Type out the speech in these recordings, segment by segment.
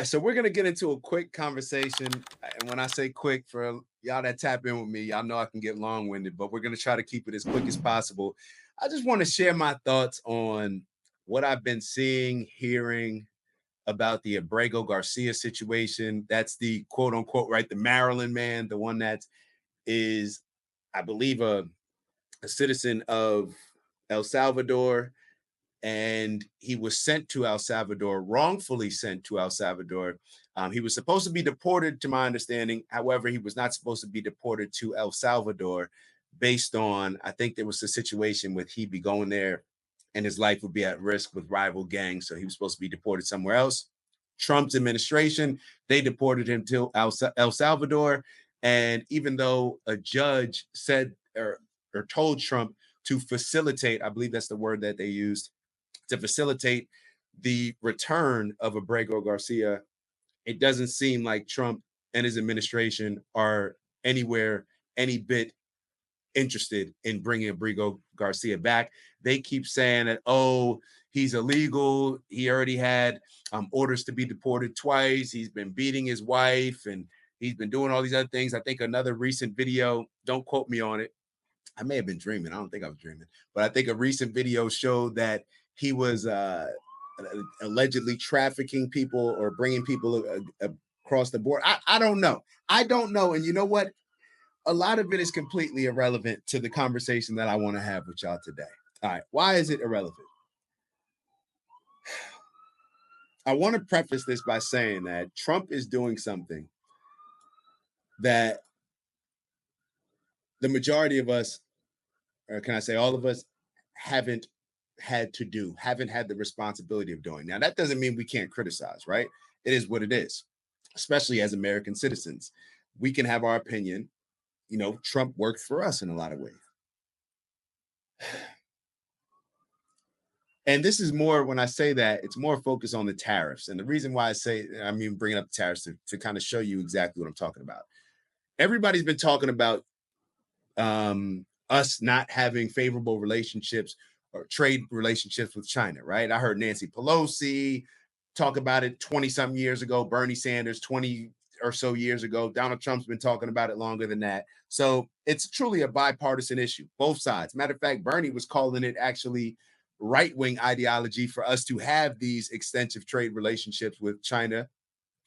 So we're gonna get into a quick conversation, and when I say quick, for y'all that tap in with me, y'all know I can get long-winded, but we're gonna try to keep it as quick as possible. I just want to share my thoughts on what I've been seeing, hearing about the Abrego Garcia situation. That's the quote unquote, right, the Maryland man, the one that is, I believe, a citizen of El Salvador, and he was sent to El Salvador, wrongfully sent to El Salvador. He was supposed to be deported, to my understanding. However, he was not supposed to be deported to El Salvador based on, I think there was a situation with he'd be going there and his life would be at risk with rival gangs. So he was supposed to be deported somewhere else. Trump's administration, they deported him to El Salvador. And even though a judge said or told Trump to facilitate, I believe that's the word that they used, to facilitate the return of Abrego Garcia, it doesn't seem like Trump and his administration are anywhere any bit interested in bringing Abrego Garcia back. They keep saying that, oh, he's illegal. He already had orders to be deported twice. He's been beating his wife and he's been doing all these other things. I think another recent video, don't quote me on it, I may have been dreaming. I don't think I was dreaming, but I think a recent video showed that he was allegedly trafficking people or bringing people across the board. I don't know. I don't know. And you know what? A lot of it is completely irrelevant to the conversation that I want to have with y'all today. All right. Why is it irrelevant? I want to preface this by saying that Trump is doing something that the majority of us, or can I say all of us, haven't had to do, haven't had the responsibility of doing. Now, that doesn't mean we can't criticize, right? It is what it is, especially as American citizens. We can have our opinion. You know, Trump worked for us in a lot of ways. And this is more, when I say that, it's more focused on the tariffs. And the reason why I'm even bringing up the tariffs to kind of show you exactly what I'm talking about. Everybody's been talking about us not having favorable relationships or trade relationships with China, right? I heard Nancy Pelosi talk about it 20 some years ago, Bernie Sanders 20 or so years ago. Donald Trump's been talking about it longer than that. So it's truly a bipartisan issue, both sides. Matter of fact, Bernie was calling it actually right-wing ideology for us to have these extensive trade relationships with China,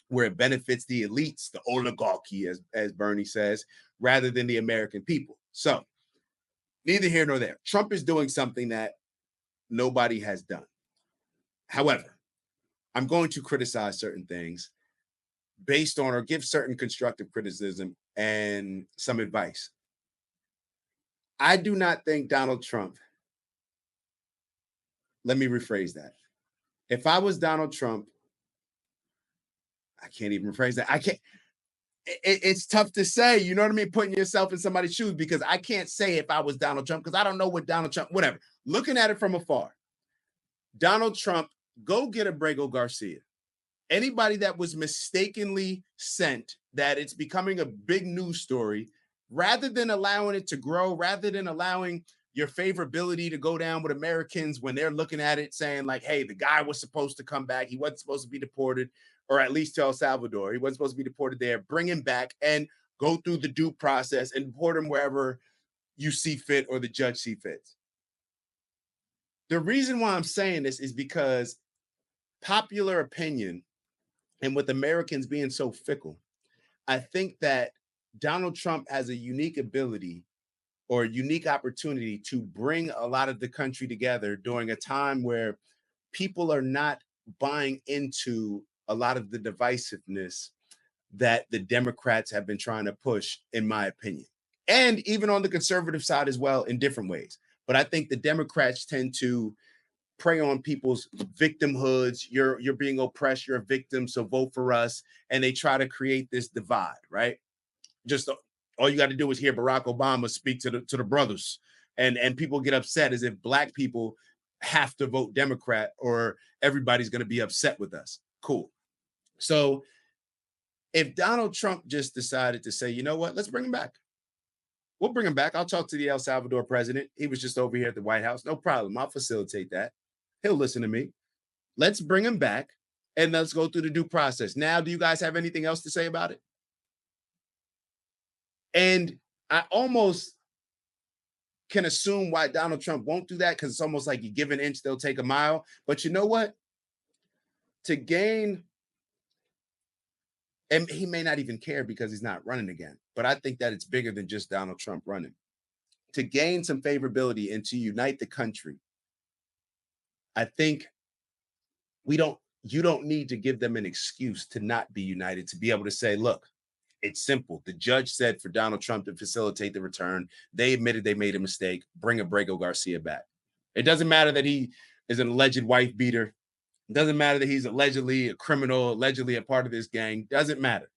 where it benefits the elites, the oligarchy, as Bernie says, rather than the American people. So neither here nor there. Trump is doing something that nobody has done. However, I'm going to criticize certain things based on, or give certain constructive criticism and some advice. I do not think Donald Trump, let me rephrase that. If I was Donald Trump, I can't even rephrase that. I can't. It's tough to say, you know what I mean? Putting yourself in somebody's shoes, because I can't say if I was Donald Trump, because I don't know what Donald Trump, whatever. Looking at it from afar, Donald Trump, go get Abrego Garcia. Anybody that was mistakenly sent, that it's becoming a big news story, rather than allowing it to grow, rather than allowing your favorability to go down with Americans when they're looking at it saying like, hey, the guy was supposed to come back. He wasn't supposed to be deported, or at least to El Salvador. He wasn't supposed to be deported there. Bring him back and go through the due process and deport him wherever you see fit or the judge see fit. The reason why I'm saying this is because popular opinion, and with Americans being so fickle, I think that Donald Trump has a unique ability or a unique opportunity to bring a lot of the country together during a time where people are not buying into a lot of the divisiveness that the Democrats have been trying to push, in my opinion. And even on the conservative side as well, in different ways. But I think the Democrats tend to prey on people's victimhoods. You're being oppressed, you're a victim, so vote for us. And they try to create this divide, right? Just all you got to do is hear Barack Obama speak to the brothers, and people get upset as if black people have to vote Democrat or everybody's going to be upset with us. Cool. So if Donald Trump just decided to say, you know what, let's bring him back. We'll bring him back. I'll talk to the El Salvador president. He was just over here at the White House. No problem. I'll facilitate that. He'll listen to me. Let's bring him back. and let's go through the due process. Now, do you guys have anything else to say about it? And I almost can assume why Donald Trump won't do that, because it's almost like you give an inch, they'll take a mile. But you know what? To gain, and he may not even care because he's not running again, but I think that it's bigger than just Donald Trump running. To gain some favorability and to unite the country, I think you don't need to give them an excuse to not be united, to be able to say, look, it's simple. The judge said for Donald Trump to facilitate the return, they admitted they made a mistake. Bring Abrego Garcia back. It doesn't matter that he is an alleged wife beater. It doesn't matter that he's allegedly a criminal, allegedly a part of this gang. Doesn't matter.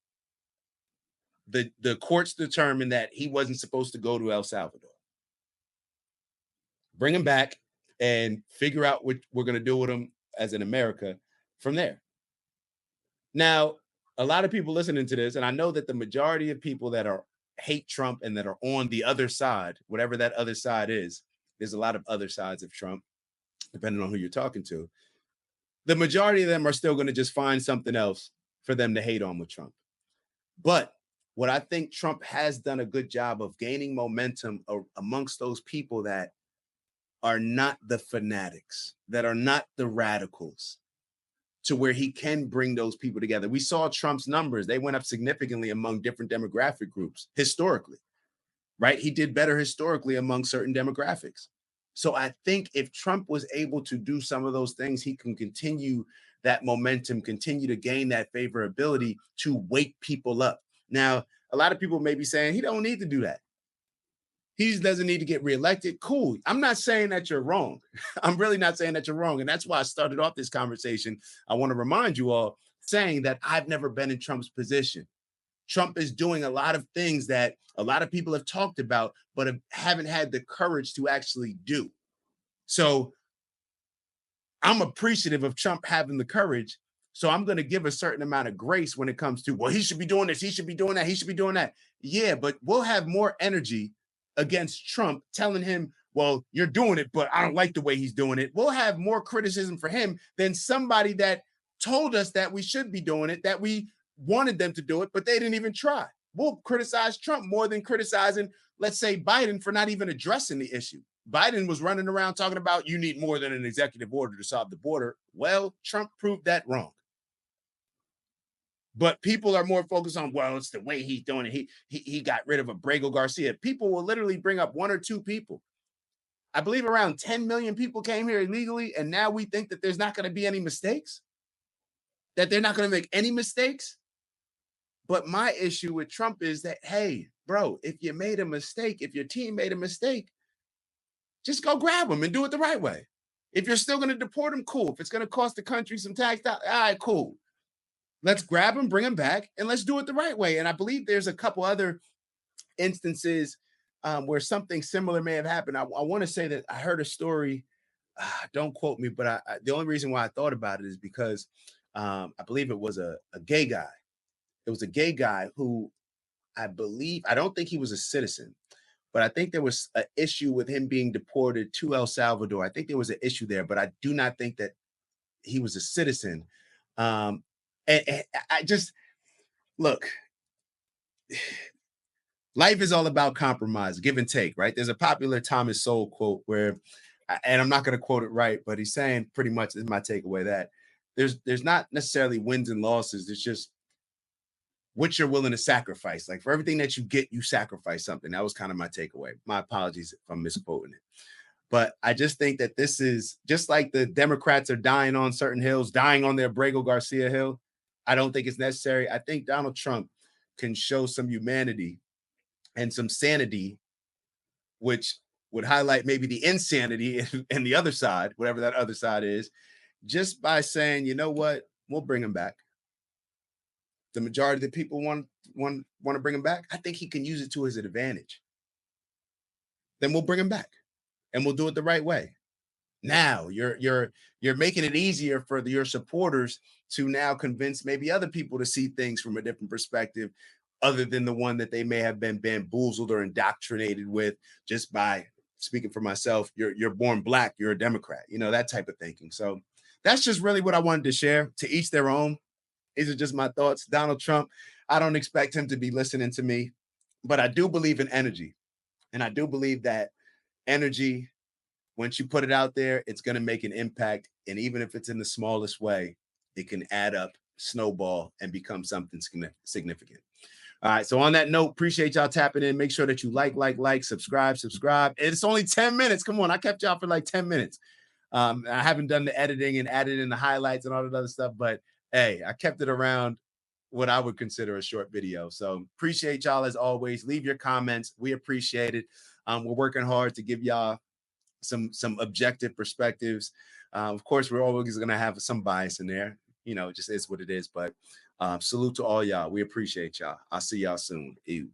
The courts determined that he wasn't supposed to go to El Salvador. Bring him back and figure out what we're going to do with him as in America from there. Now, a lot of people listening to this, and I know that the majority of people that are hate Trump and that are on the other side, whatever that other side is, there's a lot of other sides of Trump, depending on who you're talking to. The majority of them are still going to just find something else for them to hate on with Trump. But what I think Trump has done a good job of gaining momentum amongst those people that are not the fanatics, that are not the radicals, to where he can bring those people together. We saw Trump's numbers. They went up significantly among different demographic groups historically, right? He did better historically among certain demographics. So I think if Trump was able to do some of those things, he can continue that momentum, continue to gain that favorability to wake people up. Now, a lot of people may be saying he don't need to do that. He just doesn't need to get reelected. Cool. I'm not saying that you're wrong. I'm really not saying that you're wrong. And that's why I started off this conversation. I want to remind you all, saying that I've never been in Trump's position. Trump is doing a lot of things that a lot of people have talked about, but haven't had the courage to actually do. So I'm appreciative of Trump having the courage. So I'm going to give a certain amount of grace when it comes to, well, he should be doing this, he should be doing that, he should be doing that. Yeah, but we'll have more energy against Trump telling him, well, you're doing it, but I don't like the way he's doing it. We'll have more criticism for him than somebody that told us that we should be doing it, that we wanted them to do it, but they didn't even try. We'll criticize Trump more than criticizing, let's say, Biden for not even addressing the issue. Biden was running around talking about you need more than an executive order to solve the border. Well, Trump proved that wrong. But people are more focused on, well, it's the way he's doing it. He got rid of Abrego Garcia. People will literally bring up one or two people. I believe around 10 million people came here illegally, and now we think that there's not going to be any mistakes, that they're not going to make any mistakes. But my issue with Trump is that, hey, bro, if you made a mistake, if your team made a mistake, just go grab them and do it the right way. If you're still going to deport them, cool. If it's going to cost the country some tax, all right, cool. Let's grab them, bring them back, and let's do it the right way. And I believe there's a couple other instances where something similar may have happened. I want to say that I heard a story. Don't quote me, but the only reason why I thought about it is because I believe it was a gay guy. It was a gay guy who I don't think he was a citizen, but I think there was an issue with him being deported to El Salvador. I think there was an issue there, but I do not think that he was a citizen. And I just look, life is all about compromise, give and take, right? There's a popular Thomas Sowell quote where, and I'm not going to quote it right, but he's saying pretty much, is my takeaway, that there's not necessarily wins and losses. There's just what you're willing to sacrifice. Like for everything that you get, you sacrifice something. That was kind of my takeaway. My apologies if I'm misquoting it. But I just think that this is just like the Democrats are dying on certain hills, dying on their Abrego Garcia hill. I don't think it's necessary. I think Donald Trump can show some humanity and some sanity, which would highlight maybe the insanity and the other side, whatever that other side is, just by saying, you know what, we'll bring him back. The majority of the people want to bring him back. I think he can use it to his advantage. Then we'll bring him back, and we'll do it the right way. Now you're making it easier for your supporters to now convince maybe other people to see things from a different perspective, other than the one that they may have been bamboozled or indoctrinated with just by speaking for myself. You're born black, you're a Democrat, that type of thinking. So that's just really what I wanted to share. To each their own. These are just my thoughts. Donald Trump, I don't expect him to be listening to me, but I do believe in energy. And I do believe that energy, once you put it out there, it's going to make an impact. And even if it's in the smallest way, it can add up, snowball, and become something significant. All right. So on that note, appreciate y'all tapping in. Make sure that you like, subscribe. It's only 10 minutes. Come on. I kept y'all for like 10 minutes. I haven't done the editing and added in the highlights and all that other stuff, but hey, I kept it around what I would consider a short video. So appreciate y'all as always. Leave your comments. We appreciate it. We're working hard to give y'all some objective perspectives. Of course, we're always going to have some bias in there. You know, it just is what it is. But salute to all y'all. We appreciate y'all. I'll see y'all soon. Ew.